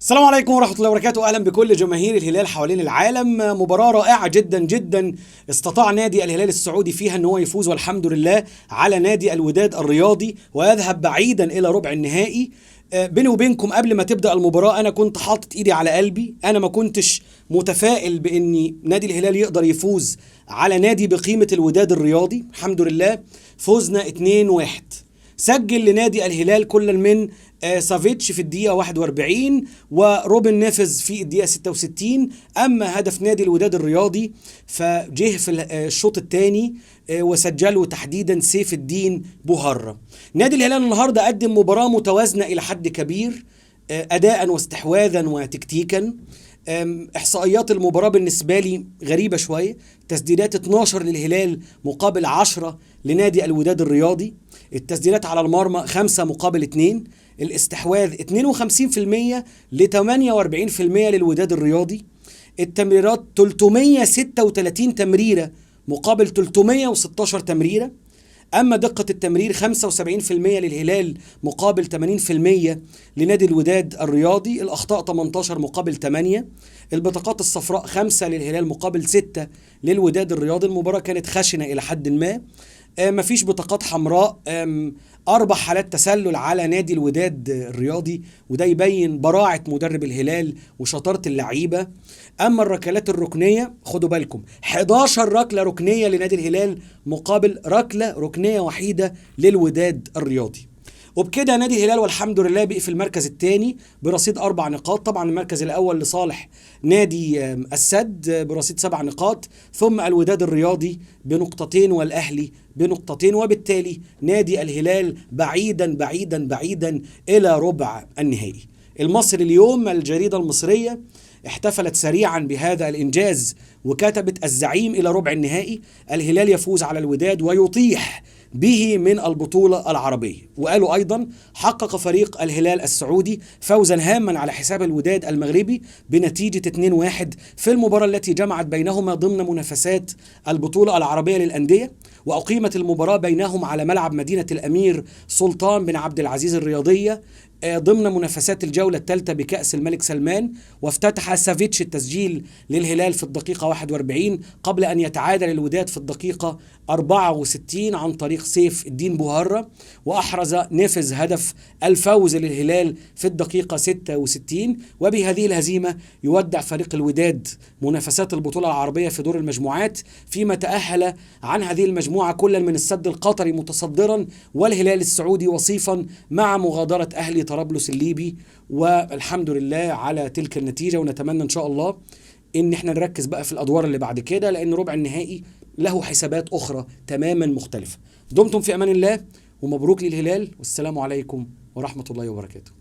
السلام عليكم ورحمة الله وبركاته. أهلا بكل جماهير الهلال حوالين العالم. مباراة رائعة جدا جدا استطاع نادي الهلال السعودي فيها أن هو يفوز والحمد لله على نادي الوداد الرياضي ويذهب بعيدا إلى ربع النهائي. بيني وبينكم قبل ما تبدأ المباراة أنا كنت حاطط إيدي على قلبي، أنا ما كنتش متفائل بأن نادي الهلال يقدر يفوز على نادي بقيمة الوداد الرياضي. الحمد لله فوزنا 2-1. سجل لنادي الهلال كل من سافيتش في الدقيقة 41 وروبن نيفز في الدقيقة 66. أما هدف نادي الوداد الرياضي فجه في الشوط الثاني وسجله تحديدا سيف الدين بوهرة. نادي الهلال النهاردة قدم مباراة متوازنة إلى حد كبير أداء واستحواذا وتكتيكا. إحصائيات المباراة بالنسبة لي غريبة شوية، تسديدات 12 للهلال مقابل 10 لنادي الوداد الرياضي، التسديدات على المرمى 5 مقابل 2، الاستحواذ 52% ل 48% للوداد الرياضي، التمريرات 336 تمريرة مقابل 316 تمريرة. أما دقة التمرير 75% للهلال مقابل 80% لنادي الوداد الرياضي، الأخطاء 18 مقابل 8، البطاقات الصفراء 5 للهلال مقابل 6 للوداد الرياضي. المباراة كانت خشنة إلى حد ما، مفيش بطاقات حمراء، 4 حالات تسلل على نادي الوداد الرياضي، وده يبين براعة مدرب الهلال وشطارة اللعيبة. أما الركلات الركنية خدوا بالكم 11 ركلة ركنية لنادي الهلال مقابل ركلة ركنية وحيدة للوداد الرياضي. وبكده نادي الهلال والحمد لله بقي في المركز الثاني برصيد 4 نقاط. طبعا المركز الأول لصالح نادي السد برصيد 7 نقاط، ثم الوداد الرياضي بنقطتين والأهلي بنقطتين، وبالتالي نادي الهلال بعيدا بعيدا بعيدا إلى ربع النهائي. المصري اليوم الجريدة المصرية احتفلت سريعا بهذا الإنجاز وكتبت: الزعيم إلى ربع النهائي، الهلال يفوز على الوداد ويطيح به من البطولة العربية. وقالوا أيضا: حقق فريق الهلال السعودي فوزا هاما على حساب الوداد المغربي بنتيجة 2-1 في المباراة التي جمعت بينهما ضمن منافسات البطولة العربية للأندية، وأقيمت المباراة بينهم على ملعب مدينة الأمير سلطان بن عبد العزيز الرياضية ضمن منافسات الجولة الثالثة بكأس الملك سلمان. وافتتح سافيتش التسجيل للهلال في الدقيقة 41 قبل أن يتعادل الوداد في الدقيقة 64 عن طريق سيف الدين بوهرة، وأحرز نيفز هدف الفوز للهلال في الدقيقة 66. وبهذه الهزيمة يودع فريق الوداد منافسات البطولة العربية في دور المجموعات، فيما تأهل عن هذه المجموعة كل من السد القطري متصدرا والهلال السعودي وصيفا مع مغادرة أهلي طرابلس الليبي. والحمد لله على تلك النتيجة، ونتمنى إن شاء الله إن احنا نركز بقى في الأدوار اللي بعد كده، لأن ربع النهائي له حسابات أخرى تماما مختلفة. دمتم في أمان الله ومبروك للهلال، والسلام عليكم ورحمة الله وبركاته.